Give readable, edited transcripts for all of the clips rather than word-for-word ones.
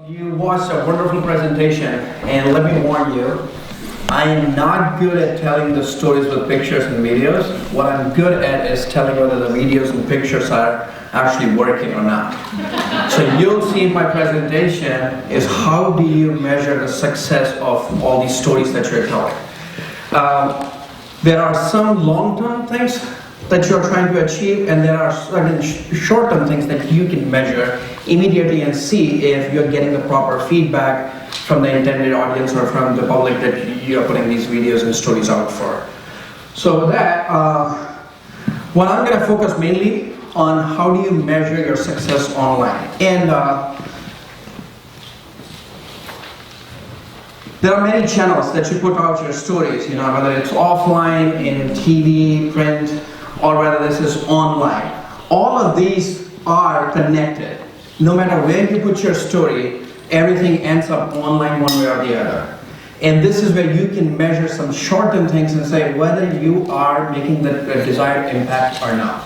You watched a wonderful presentation, and let me warn you, I am not good at telling the stories with pictures and videos. What I'm good at is telling whether the videos and pictures are actually working or not. So you'll see in my presentation is how do you measure the success of all these stories that you're telling. There are some long-term things that you're trying to achieve, and there are certain short-term things that you can measure immediately and see if you're getting the proper feedback from the intended audience or from the public that you're putting these videos and stories out for. So with that, what I'm going to focus mainly on how do you measure your success online. And there are many channels that you put out your stories, whether it's offline, in TV, print, or whether this is online. All of these are connected. No matter where you put your story, everything ends up online one way or the other. And this is where you can measure some short-term things and say whether you are making the desired impact or not.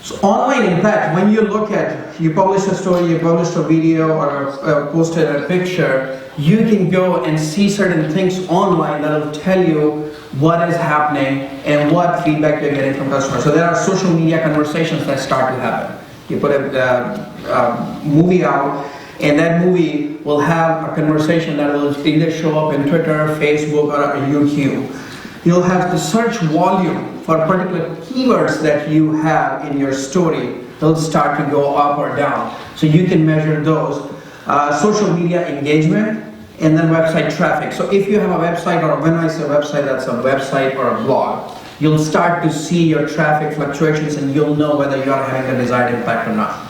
So online impact, when you look at, you publish a story, you publish a video, or posted a picture, you can go and see certain things online that will tell you what is happening and what feedback you're getting from customers. So there are social media conversations that start to happen. You put a movie out, and that movie will have a conversation that will either show up in Twitter, Facebook, or YouTube. You'll have the search volume for particular keywords that you have in your story. They'll start to go up or down. So you can measure those. Social media engagement, and then website traffic. So if you have a website, or when I say website, that's a website or a blog, you'll start to see your traffic fluctuations and you'll know whether you are having the desired impact or not.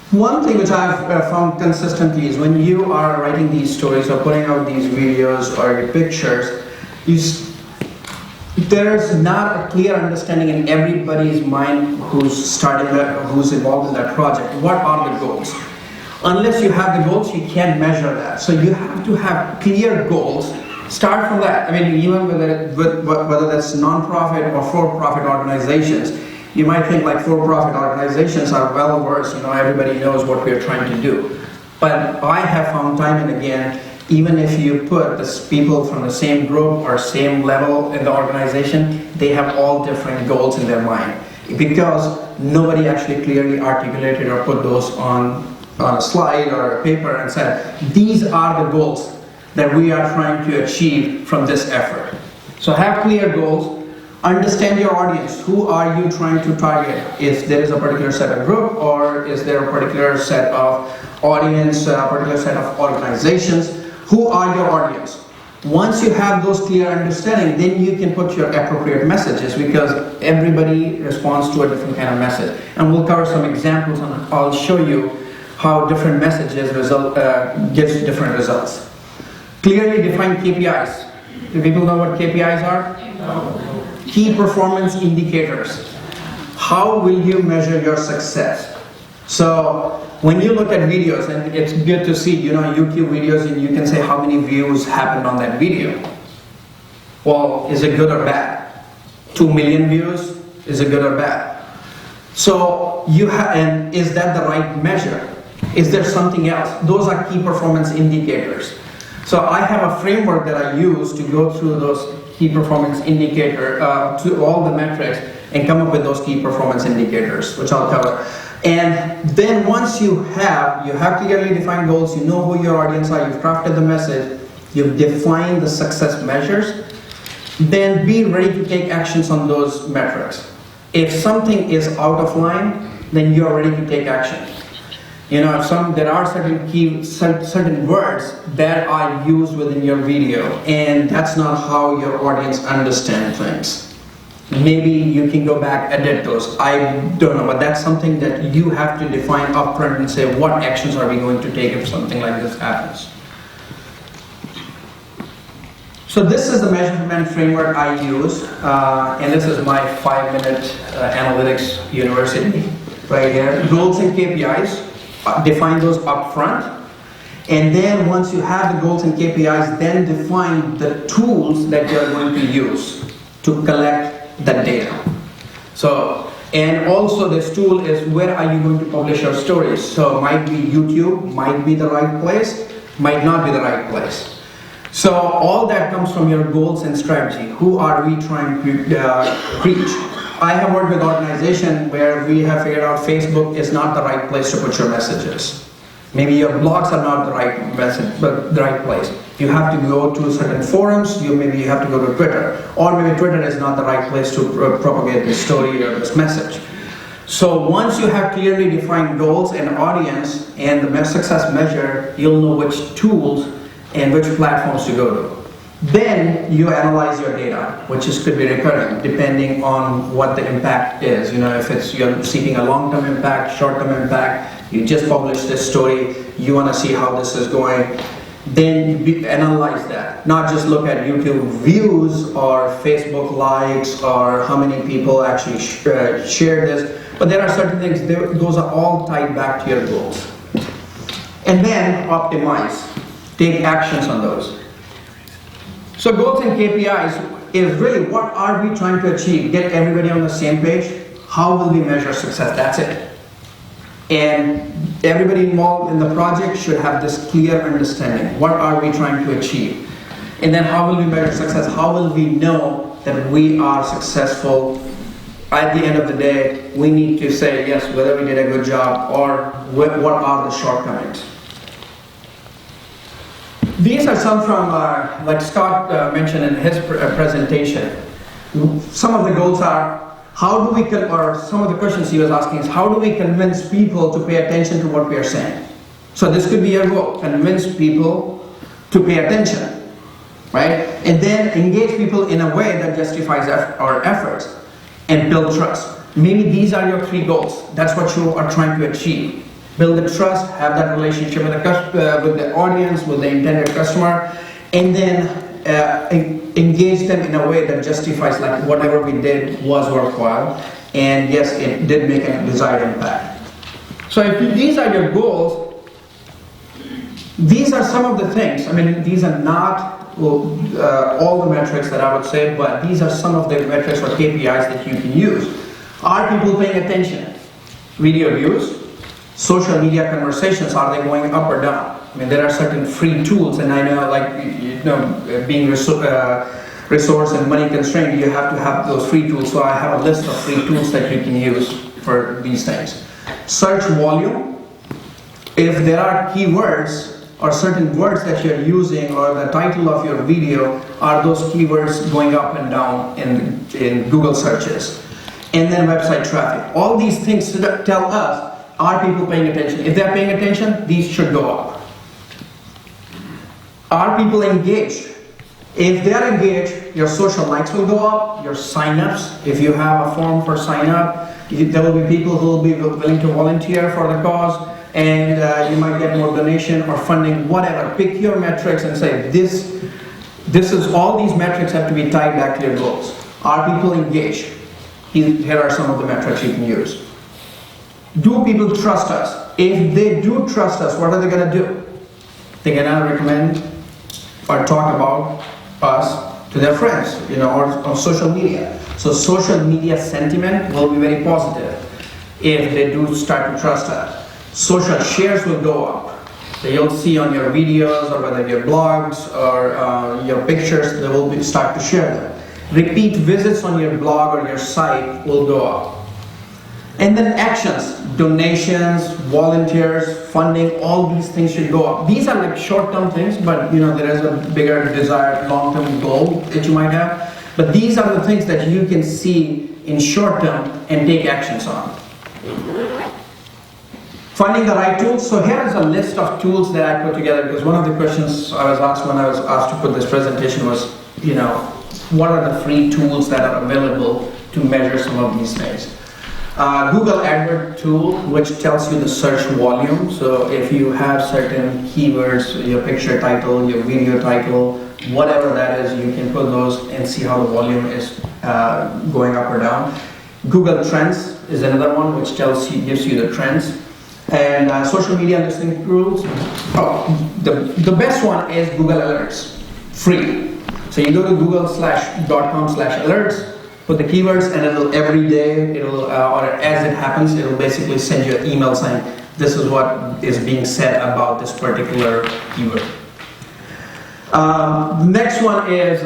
One thing which I've found consistently is when you are writing these stories or putting out these videos or pictures, there's not a clear understanding in everybody's mind who's involved in that project. What are the goals? Unless you have the goals, you can't measure that. So you have to have clear goals. Start from that. I mean, even whether that's non-profit or for-profit organizations, you might think like for-profit organizations are well versed, everybody knows what we're trying to do. But I have found time and again, even if you put the people from the same group or same level in the organization, they have all different goals in their mind. Because nobody actually clearly articulated or put those on a slide or a paper and said, these are the goals that we are trying to achieve from this effort. So have clear goals, understand your audience. Who are you trying to target? If there is a particular set of group, or is there a particular set of audience, a particular set of organizations? Who are your audience? Once you have those clear understanding, then you can put your appropriate messages, because everybody responds to a different kind of message. And we'll cover some examples and I'll show you how different messages gives different results. Clearly defined KPIs. Do people know what KPIs are? No. Key performance indicators. How will you measure your success? So when you look at videos, and it's good to see, YouTube videos, and you can say how many views happened on that video. Well, is it good or bad? 2 million views, is it good or bad? So and is that the right measure? Is there something else? Those are key performance indicators. So I have a framework that I use to go through those key performance indicator to all the metrics and come up with those key performance indicators, which I'll cover. And then once you have clearly defined goals, you know who your audience are, you've crafted the message, you've defined the success measures, then be ready to take actions on those metrics. If something is out of line, then you're ready to take action. There are certain words that are used within your video, and that's not how your audience understands things. Maybe you can go back, edit those. I don't know, but that's something that you have to define upfront and say, what actions are we going to take if something like this happens? So this is the measurement framework I use, and this is my 5-minute analytics university right here. Goals and KPIs. Define those up front, and then once you have the goals and KPIs, then define the tools that you're going to use to collect the data. So And also this tool is where are you going to publish your stories. So might be YouTube, might be the right place, might not be the right place. So all that comes from your goals and strategy. Who are we trying to reach? I have worked with organizations where we have figured out Facebook is not the right place to put your messages. Maybe your blogs are not the right message, but the right place. You have to go to certain forums, maybe you have to go to Twitter, or maybe Twitter is not the right place to propagate this story or this message. So once you have clearly defined goals and audience and the success measure, you'll know which tools and which platforms to go to. Then you analyze your data, which could be recurring, depending on what the impact is. If it's you're seeking a long-term impact, short-term impact, you just published this story, you want to see how this is going, then you analyze that. Not just look at YouTube views or Facebook likes or how many people actually share this, but there are certain things, those are all tied back to your goals. And then optimize, take actions on those. So goals and KPIs is really what are we trying to achieve? Get everybody on the same page. How will we measure success? That's it. And everybody involved in the project should have this clear understanding. What are we trying to achieve? And then how will we measure success? How will we know that we are successful? At the end of the day, we need to say, yes, whether we did a good job or what are the shortcomings. These are some from, like Scott mentioned in his presentation. Some of the goals are, how do we, or some of the questions he was asking is, how do we convince people to pay attention to what we are saying? So this could be your goal, convince people to pay attention, right? And then engage people in a way that justifies our efforts and build trust. Maybe these are your 3 goals. That's what you are trying to achieve. Build the trust, have that relationship with the audience, with the intended customer, and then engage them in a way that justifies like whatever we did was worthwhile, and yes, it did make a desired impact. So if these are your goals, these are some of the things. I mean, these are not all the metrics that I would say, but these are some of the metrics or KPIs that you can use. Are people paying attention? Video views, social media conversations, are they going up or down? I mean, there are certain free tools, and I know, like, being resource and money constrained, you have to have those free tools. So I have a list of free tools that you can use for these things. Search volume. If there are keywords or certain words that you're using or the title of your video, are those keywords going up and down in Google searches? And then website traffic. All these things tell us, are people paying attention? If they're paying attention, these should go up. Are people engaged? If they're engaged, your social likes will go up, your sign-ups, if you have a form for sign-up, there will be people who will be willing to volunteer for the cause, and you might get more donation or funding, whatever. Pick your metrics and say, this is, all these metrics have to be tied back to your goals. Are people engaged? Here are some of the metrics you can use. Do people trust us? If they do trust us, what are they going to do? They're going to recommend or talk about us to their friends, or on social media. So social media sentiment will be very positive if they do start to trust us. Social shares will go up. So you'll see on your videos or whether your blogs or your pictures, they will start to share them. Repeat visits on your blog or your site will go up. And then actions, donations, volunteers, funding, all these things should go up. These are like short-term things, but there is a bigger desired long-term goal that you might have. But these are the things that you can see in short-term and take actions on. Finding the right tools. So here is a list of tools that I put together, because one of the questions I was asked when I was asked to put this presentation was, what are the free tools that are available to measure some of these things? Google AdWords tool, which tells you the search volume. So if you have certain keywords, your picture title, your video title, whatever that is, you can put those and see how the volume is going up or down. Google Trends is another one which gives you the trends. And social media listening tools. The best one is Google Alerts, free. So you go to google.com/alerts, Put the keywords, and it'll every day, or as it happens, it'll basically send you an email saying, this is what is being said about this particular keyword. The next one is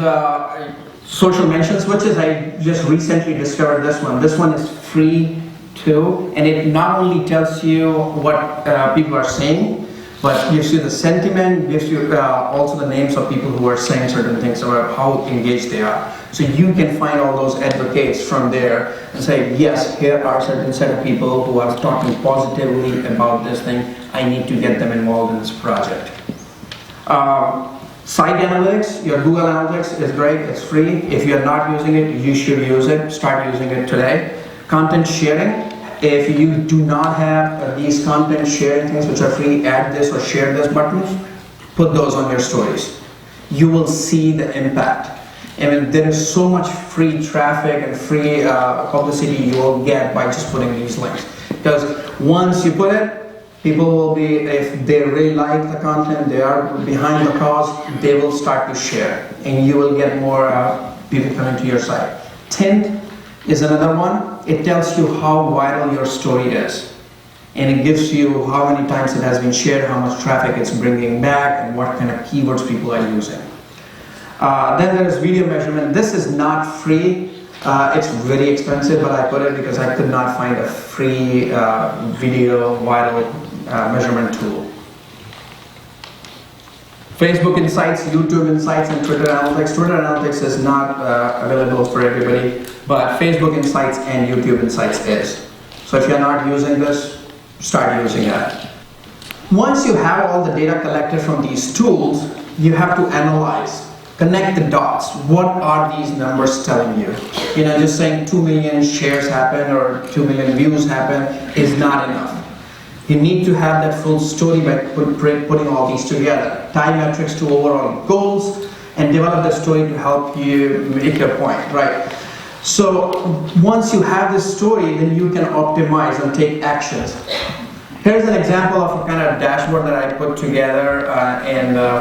social mentions, which is, I just recently discovered this one. This one is free too, and it not only tells you what people are saying, but gives you the sentiment, gives you also the names of people who are saying certain things about how engaged they are. So you can find all those advocates from there and say, yes, here are certain set of people who are talking positively about this thing. I need to get them involved in this project. Site analytics, your Google Analytics is great, it's free. If you're not using it, you should use it. Start using it today. Content sharing, if you do not have these content sharing things which are free, add this or share this buttons, put those on your stories. You will see the impact. I mean, there is so much free traffic and free publicity you will get by just putting these links. Because once you put it, people will be, if they really like the content, they are behind the cause, they will start to share. And you will get more people coming to your site. Tint is another one. It tells you how viral your story is. And it gives you how many times it has been shared, how much traffic it's bringing back, and what kind of keywords people are using. Then there is video measurement. This is not free. It's very expensive, but I put it because I could not find a free video viral measurement tool. Facebook Insights, YouTube Insights, and Twitter Analytics. Twitter Analytics is not available for everybody, but Facebook Insights and YouTube Insights is. So if you're not using this, start using it. Once you have all the data collected from these tools, you have to analyze, connect the dots. What are these numbers telling you? You know, just saying 2 million shares happen or 2 million views happen is not enough. You need to have that full story by putting all these together. Tie metrics to overall goals and develop the story to help you make your point, right? So once you have this story, then you can optimize and take actions. Here's an example of a kind of dashboard that I put together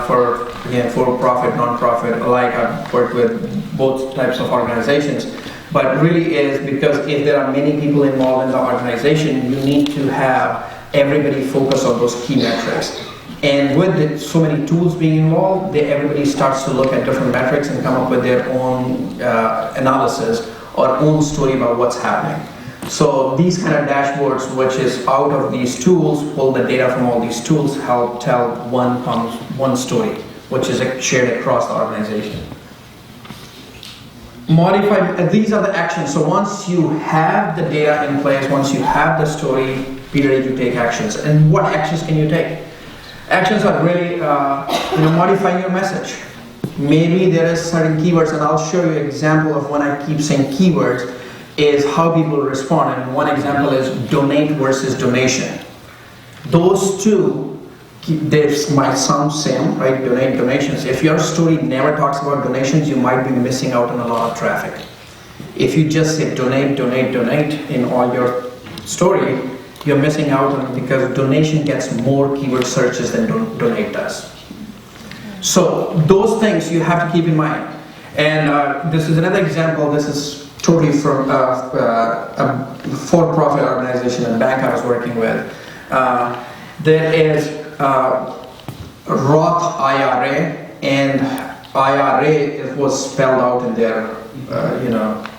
for, again, for-profit, non-profit alike. I've worked with both types of organizations. But really is because if there are many people involved in the organization, you need to have everybody focus on those key metrics. And with so many tools being involved, everybody starts to look at different metrics and come up with their own analysis or own story about what's happening. So these kind of dashboards, which is out of these tools, pull the data from all these tools, help tell one story, which is shared across the organization. Modify, these are the actions. So once you have the data in place, once you have the story, be ready to take actions. And what actions can you take? Actions are really modifying your message. Maybe there is certain keywords, and I'll show you an example of when I keep saying keywords, is how people respond. And one example is donate versus donation. Those two, they might sound same, right? Donate, donations. If your story never talks about donations, you might be missing out on a lot of traffic. If you just say donate, donate, donate in all your story, you're missing out on it because donation gets more keyword searches than donate does. So those things you have to keep in mind. And this is another example. This is totally from a for-profit organization and bank I was working with. There is Roth IRA, and IRA was spelled out in their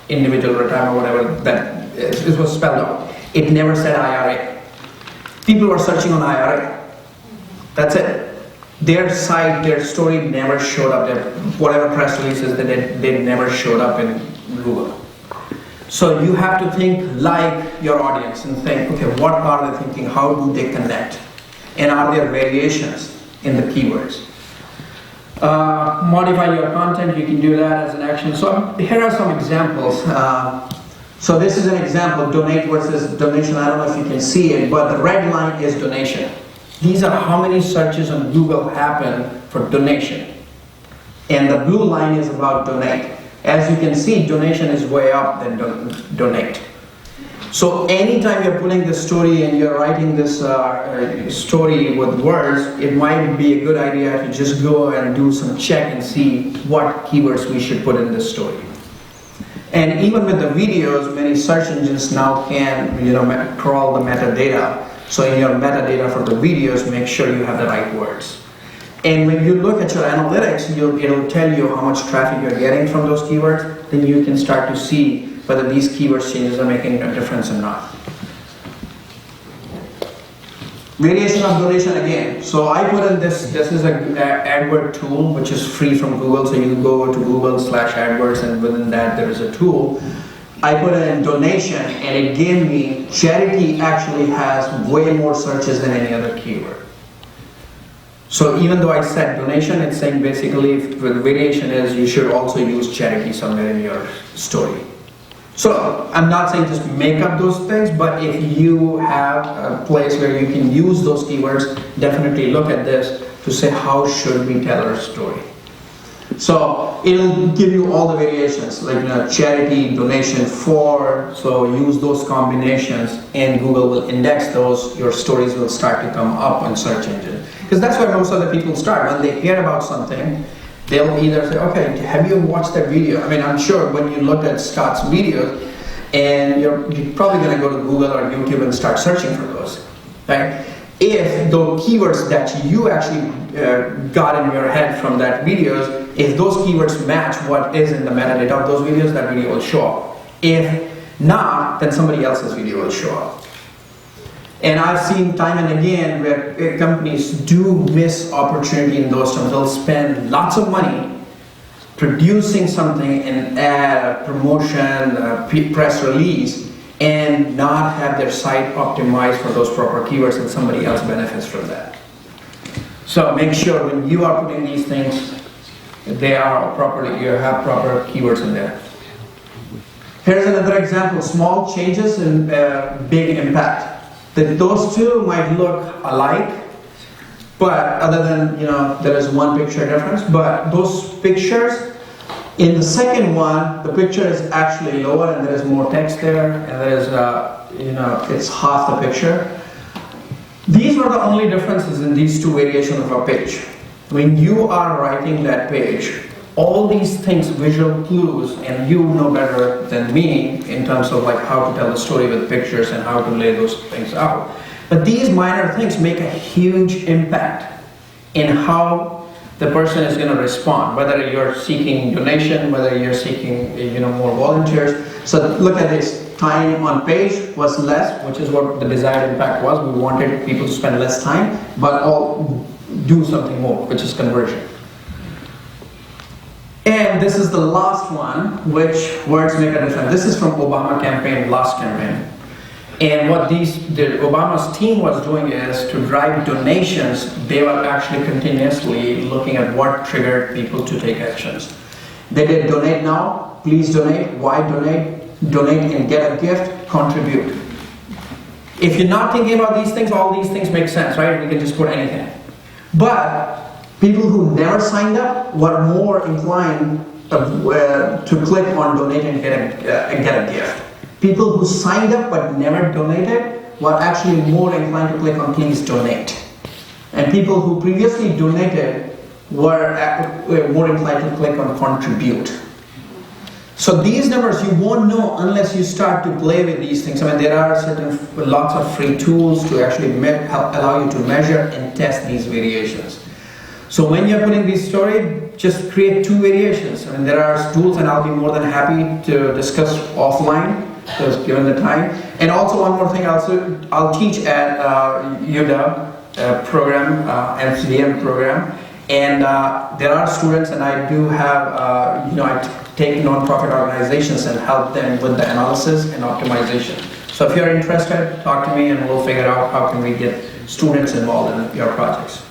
individual retirement or whatever, that it was spelled out. It never said IRA. People were searching on IRA. That's it. Their site, their story never showed up. Whatever press releases they did, they never showed up in Google. So you have to think like your audience and think, okay, what are they thinking? How do they connect? And are there variations in the keywords? Modify your content, you can do that as an action. So here are some examples. So this is an example, donate versus donation. I don't know if you can see it, but the red line is donation. These are how many searches on Google happen for donation. And the blue line is about donate. As you can see, donation is way up than donate. So anytime you're putting this story and you're writing this story with words, it might be a good idea to just go and do some check and see what keywords we should put in this story. And even with the videos, many search engines now can crawl the metadata. So in your metadata for the videos, make sure you have the right words. And when you look at your analytics, it'll tell you how much traffic you're getting from those keywords. Then you can start to see whether these keywords changes are making a difference or not. Variation of donation again. So I put in this is an AdWord tool which is free from Google. So you go to Google/AdWords and within that there is a tool. I put in donation and it gave me charity actually has way more searches than any other keyword. So even though I said donation, it's saying basically the variation is you should also use charity somewhere in your story. So I'm not saying just make up those things, but if you have a place where you can use those keywords, definitely look at this to say how should we tell our story. So it'll give you all the variations like charity, donation, for, so use those combinations and Google will index those, your stories will start to come up on search engine. Because that's where most other people start. When they hear about something, they'll either say, okay, have you watched that video? I mean, I'm sure when you looked at Scott's videos, and you're probably going to go to Google or YouTube and start searching for those, right? If the keywords that you actually got in your head from that videos, if those keywords match what is in the metadata of those videos, that video will show up. If not, then somebody else's video will show up. And I've seen time and again where companies do miss opportunity in those terms. They'll spend lots of money producing something, an ad, promotion, press release, and not have their site optimized for those proper keywords and somebody else benefits from that. So make sure when you are putting these things, they are properly, you have proper keywords in there. Here's another example, small changes and big impact. That those two might look alike, but other than, there is one picture difference, but those pictures, in the second one, the picture is actually lower and there is more text there, and there is, it's half the picture. These were the only differences in these two variations of a page. When you are writing that page, all these things, visual clues, and you know better than me in terms of like how to tell the story with pictures and how to lay those things out. But these minor things make a huge impact in how the person is going to respond, whether you're seeking donation, whether you're seeking more volunteers. So look at this, time on page was less, which is what the desired impact was. We wanted people to spend less time, but all do something more, which is conversion. And this is the last one, which words make a difference. This is from Obama campaign, last campaign. And what the Obama's team was doing is to drive donations, they were actually continuously looking at what triggered people to take actions. They did donate now, please donate, why donate, donate and get a gift, contribute. If you're not thinking about these things, all these things make sense, right? We can just put anything. But people who never signed up were more inclined to click on donate and get a gift. People who signed up but never donated were actually more inclined to click on please donate. And people who previously donated were more inclined to click on contribute. So these numbers you won't know unless you start to play with these things. I mean, there are lots of free tools to actually allow you to measure and test these variations. So when you're putting this story, just create two variations. I mean, there are tools and I'll be more than happy to discuss offline, because given the time. And also one more thing, I'll teach at UW program, MCDM program. And there are students, and I do have, I take nonprofit organizations and help them with the analysis and optimization. So if you're interested, talk to me and we'll figure out how can we get students involved in your projects.